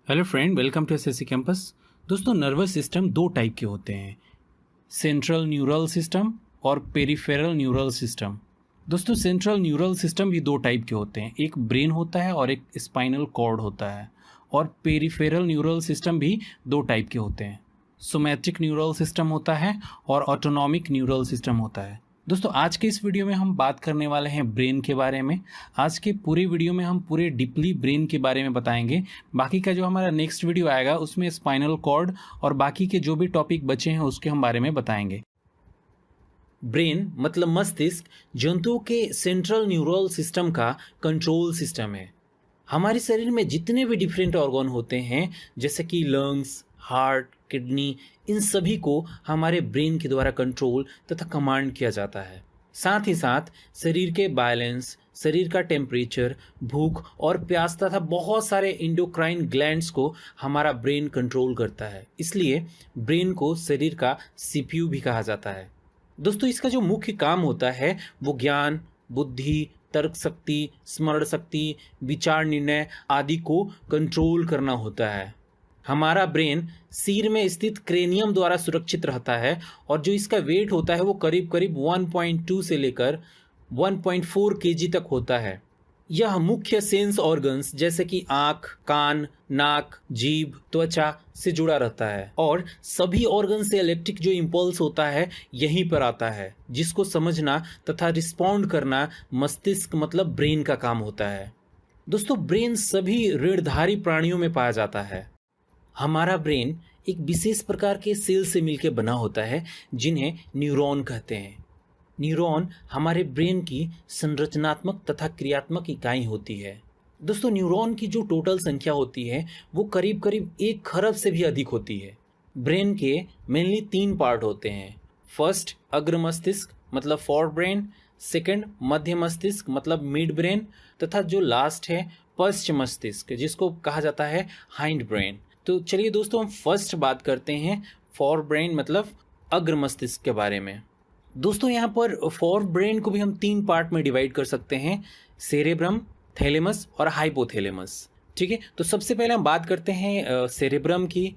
Hello friend, welcome to SSC campus. दोस्तों, nervous system दो type के होते हैं, सेंट्रल न्यूरल सिस्टम और पेरिफेरल न्यूरल सिस्टम। दोस्तों, सेंट्रल न्यूरल सिस्टम भी दो टाइप के होते हैं, एक ब्रेन होता है और एक स्पाइनल कॉर्ड होता है। और पेरिफेरल न्यूरल सिस्टम भी दो टाइप के होते हैं, सोमैटिक न्यूरल सिस्टम होता है और ऑटोनॉमिक न्यूरल सिस्टम होता है। दोस्तों, आज के इस वीडियो में हम बात करने वाले हैं ब्रेन के बारे में। आज के पूरे वीडियो में हम पूरे डीपली ब्रेन के बारे में बताएंगे। बाकी का जो हमारा नेक्स्ट वीडियो आएगा उसमें स्पाइनल कॉर्ड और बाकी के जो भी टॉपिक बचे हैं उसके हम बारे में बताएंगे। ब्रेन मतलब मस्तिष्क जंतुओं के सेंट्रल न्यूरल सिस्टम का कंट्रोल सिस्टम है। हमारे शरीर में जितने भी डिफरेंट ऑर्गन होते हैं जैसे कि लंग्स, हार्ट, किडनी, इन सभी को हमारे ब्रेन के द्वारा कंट्रोल तथा कमांड किया जाता है। साथ ही साथ शरीर के बैलेंस, शरीर का टेम्परेचर, भूख और प्यास तथा बहुत सारे इंडोक्राइन ग्लैंड्स को हमारा ब्रेन कंट्रोल करता है। इसलिए ब्रेन को शरीर का सीपीयू भी कहा जाता है। दोस्तों, इसका जो मुख्य काम होता है वो ज्ञान, बुद्धि, तर्क शक्ति, स्मरण शक्ति, विचार निर्णय आदि को कंट्रोल करना होता है। हमारा ब्रेन सिर में स्थित क्रेनियम द्वारा सुरक्षित रहता है और जो इसका वेट होता है वो करीब करीब 1.2 से लेकर 1.4 केजी तक होता है। यह मुख्य सेंस ऑर्गन्स जैसे कि आँख, कान, नाक, जीभ, त्वचा से जुड़ा रहता है और सभी ऑर्गन से इलेक्ट्रिक जो इम्पल्स होता है यहीं पर आता है, जिसको समझना तथा रिस्पॉन्ड करना मस्तिष्क मतलब ब्रेन का काम होता है। दोस्तों, ब्रेन सभी ऋणधारी प्राणियों में पाया जाता है। हमारा ब्रेन एक विशेष प्रकार के सेल से मिलकर बना होता है जिन्हें न्यूरॉन कहते हैं। न्यूरॉन हमारे ब्रेन की संरचनात्मक तथा क्रियात्मक इकाई होती है। दोस्तों, न्यूरॉन की जो टोटल संख्या होती है वो करीब करीब 1 खरब से भी अधिक होती है। ब्रेन के मेनली 3 पार्ट होते हैं। फर्स्ट अग्र मस्तिष्क मतलब फोर ब्रेन, सेकंड मध्य मस्तिष्क मतलब मिड ब्रेन तथा जो लास्ट है पश्च मस्तिष्क जिसको कहा जाता है हाइंड ब्रेन। तो चलिए दोस्तों, हम फर्स्ट बात करते हैं फोर ब्रेन मतलब अग्र मस्तिष्क के बारे में। दोस्तों, यहाँ पर फोर ब्रेन को भी हम 3 पार्ट में डिवाइड कर सकते हैं, सेरेब्रम, थैलेमस और हाइपोथैलेमस। ठीक है, तो सबसे पहले हम बात करते हैं सेरेब्रम की।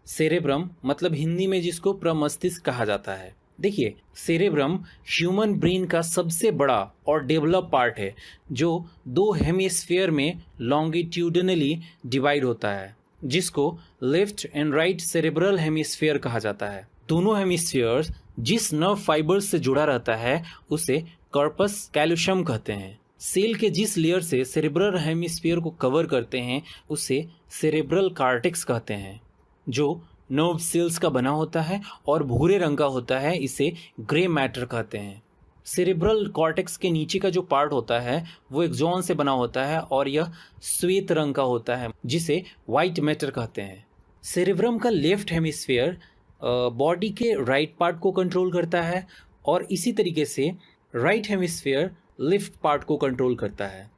सेरेब्रम मतलब हिंदी में जिसको प्रमस्तिष्क कहा जाता है। देखिए, सेरेब्रम ह्यूमन ब्रेन का सबसे बड़ा और डेवलप पार्ट है जो 2 हेमिस्फीयर में लॉन्गिट्यूडनली डिवाइड होता है, जिसको left and right cerebral hemisphere कहा जाता है। दोनों हेमिस्फीयर जिस नर्व फाइबर से जुड़ा रहता है उसे कॉर्पस कैल्शियम कहते हैं। सेल के जिस लेयर से सेरेब्रल हेमिस्फीयर को कवर करते हैं उसे सेरेब्रल कॉर्टेक्स कहते हैं, जो नर्व सेल्स का बना होता है और भूरे रंग का होता है, इसे ग्रे मैटर कहते हैं। सेरेब्रल कॉर्टेक्स के नीचे का जो पार्ट होता है वो एक्सॉन से बना होता है और यह श्वेत रंग का होता है जिसे व्हाइट मैटर कहते हैं। सेरेब्रम का लेफ्ट हेमिस्फीयर बॉडी के राइट पार्ट को कंट्रोल करता है और इसी तरीके से राइट हेमिस्फीयर लेफ्ट पार्ट को कंट्रोल करता है।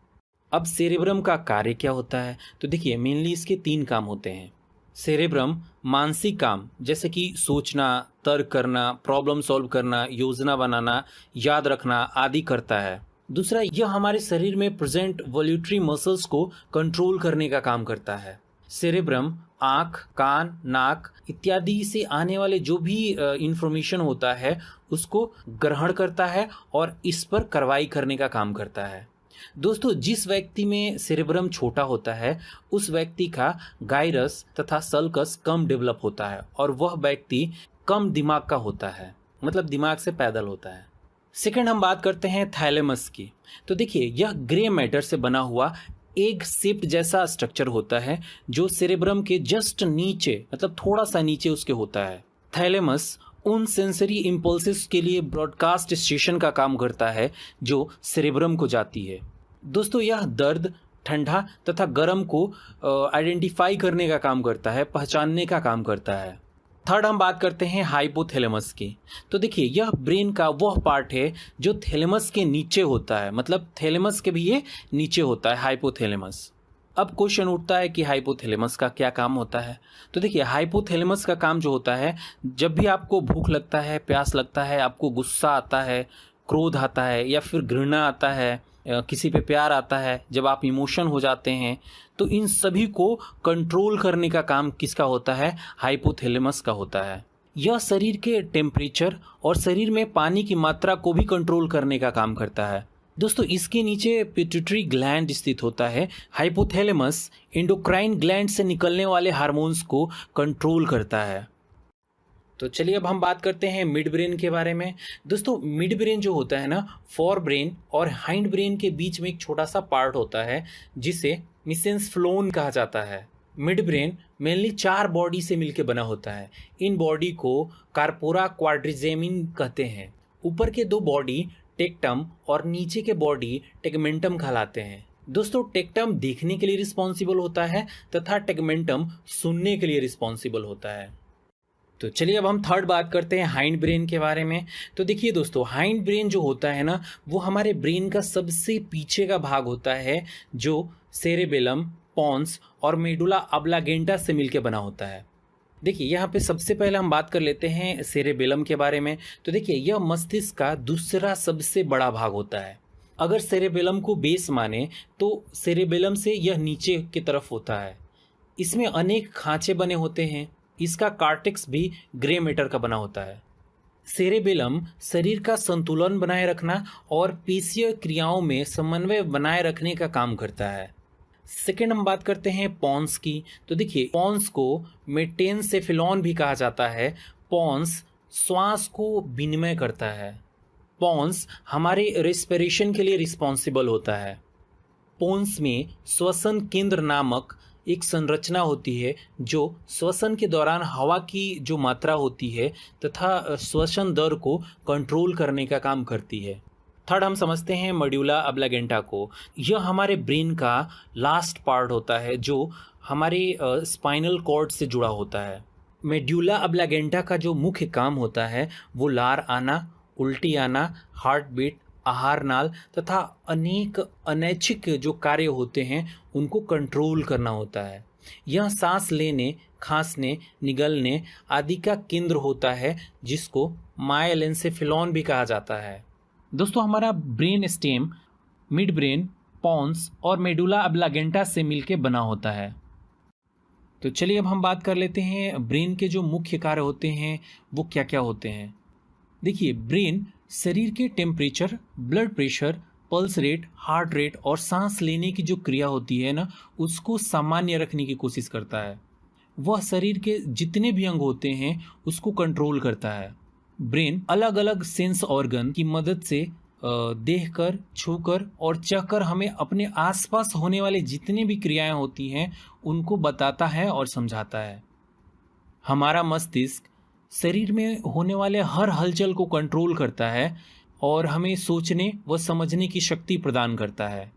अब सेरेब्रम का कार्य क्या होता है, तो देखिए मेनली इसके 3 काम होते हैं। सेरेब्रम मानसिक काम जैसे कि सोचना, तर्क करना, प्रॉब्लम सॉल्व करना, योजना बनाना, याद रखना आदि करता है। दूसरा, यह हमारे शरीर में प्रेजेंट वॉल्यूटरी मसल्स को कंट्रोल करने का काम करता है। सेरेब्रम आँख, कान, नाक इत्यादि से आने वाले जो भी इंफॉर्मेशन होता है उसको ग्रहण करता है और इस पर कार्रवाई करने का काम करता है। दोस्तों, जिस व्यक्ति में सेरेब्रम छोटा होता है उस व्यक्ति का गाइरस तथा सल्कस कम डेवलप होता है और वह व्यक्ति कम दिमाग का होता है, मतलब दिमाग से पैदल होता है। सेकंड, हम बात करते हैं थैलेमस की। तो देखिए, यह ग्रे मैटर से बना हुआ एग शेप्ड जैसा स्ट्रक्चर होता है जो सेरेब्रम के जस्ट नीचे मतलब थोड़ा सा नीचे उसके होता है। थैलेमस उन सेंसरी इम्पल्सेस के लिए ब्रॉडकास्ट स्टेशन का काम करता है जो सेरेब्रम को जाती है। दोस्तों, यह दर्द, ठंडा तथा गर्म को आइडेंटिफाई करने का काम करता है, पहचानने का काम करता है। थर्ड, हम बात करते हैं हाइपोथैलेमस की। तो देखिए, यह ब्रेन का वह पार्ट है जो थैलेमस के नीचे होता है, मतलब थैलेमस के भी ये नीचे होता है हाइपोथैलेमस। अब क्वेश्चन उठता है कि हाइपोथैलेमस का क्या काम होता है। तो देखिए, हाइपोथैलेमस का काम जो होता है, जब भी आपको भूख लगता है, प्यास लगता है, आपको गुस्सा आता है, क्रोध आता है या फिर घृणा आता है किसी पे प्यार आता है, जब आप इमोशन हो जाते हैं, तो इन सभी को कंट्रोल करने का काम किसका होता है? हाइपोथैलेमस का होता है। यह शरीर के टेम्परेचर और शरीर में पानी की मात्रा को भी कंट्रोल करने का काम करता है। दोस्तों, इसके नीचे पिट्यूटरी ग्लैंड स्थित होता है। हाइपोथैलेमस एंडोक्राइन ग्लैंड से निकलने वाले हार्मोन्स को कंट्रोल करता है। तो चलिए अब हम बात करते हैं मिड ब्रेन के बारे में। दोस्तों, मिड ब्रेन जो होता है ना, फोर ब्रेन और हाइंड ब्रेन के बीच में एक छोटा सा पार्ट होता है जिसे मिसेंस कहा जाता है। मिड ब्रेन मेनली 4 बॉडी से मिलकर बना होता है। इन बॉडी को कार्पोरा क्वाड्रिजेमिन कहते हैं। ऊपर के 2 बॉडी टेक्टम और नीचे के बॉडी टेगमेंटम कहलाते हैं। दोस्तों, टेक्टम देखने के लिए रिस्पॉन्सिबल होता है तथा टेगमेंटम सुनने के लिए रिस्पॉन्सिबल होता है। तो चलिए अब हम थर्ड बात करते हैं हाइंड ब्रेन के बारे में। तो देखिए दोस्तों, हाइंड ब्रेन जो होता है ना, वो हमारे ब्रेन का सबसे पीछे का भाग होता है जो सेरेबेलम, पॉन्स और मेडुला ऑब्लांगेटा से मिलकर बना होता है। देखिए, यहाँ पे सबसे पहले हम बात कर लेते हैं सेरेबेलम के बारे में। तो देखिए, यह मस्तिष्क का दूसरा सबसे बड़ा भाग होता है। अगर सेरेबेलम को बेस माने तो सेरेबेलम से यह नीचे की तरफ होता है। इसमें अनेक खांचे बने होते हैं। इसका कार्टेक्स भी ग्रे मैटर का बना होता है। सेरेबेलम शरीर का संतुलन बनाए रखना और पेशीय क्रियाओं में समन्वय बनाए रखने का काम करता है। सेकेंड हम बात करते हैं पॉन्स की। तो देखिए, पॉन्स को मेटेनसेफेलॉन भी कहा जाता है। पॉन्स श्वास को विनिमय करता है। पॉन्स हमारे रेस्पिरेशन के लिए रिस्पॉन्सिबल होता है। पॉन्स में श्वसन केंद्र नामक एक संरचना होती है जो श्वसन के दौरान हवा की जो मात्रा होती है तथा श्वसन दर को कंट्रोल करने का काम करती है। थर्ड हम समझते हैं मेडुला ऑब्लांगेटा को। यह हमारे ब्रेन का लास्ट पार्ट होता है जो हमारे स्पाइनल कॉर्ड से जुड़ा होता है। मेडुला ऑब्लांगेटा का जो मुख्य काम होता है वो लार आना, उल्टी आना, हार्ट बीट, आहार नाल तथा अनेक अनैच्छिक जो कार्य होते हैं उनको कंट्रोल करना होता है। यह सांस लेने, खांसने, निगलने आदि का केंद्र होता है जिसको माइलेंसेफेलॉन भी कहा जाता है। दोस्तों, हमारा brain stem mid brain, pons और मेडुला ऑब्लांगेटा से मिलकर बना होता है। तो चलिए अब हम बात कर लेते हैं ब्रेन के जो मुख्य कार्य होते हैं वो क्या क्या होते हैं। देखिए, ब्रेन शरीर के temperature, blood pressure, pulse rate, heart rate और सांस लेने की जो क्रिया होती है ना, उसको सामान्य रखने की कोशिश करता है। वह शरीर के जितने भी अंग होते हैं उसको कंट्रोल करता है। ब्रेन अलग अलग सेंस ऑर्गन की मदद से देखकर, छूकर और चखकर हमें अपने आसपास होने वाले जितने भी क्रियाएं होती हैं उनको बताता है और समझाता है। हमारा मस्तिष्क शरीर में होने वाले हर हलचल को कंट्रोल करता है और हमें सोचने व समझने की शक्ति प्रदान करता है।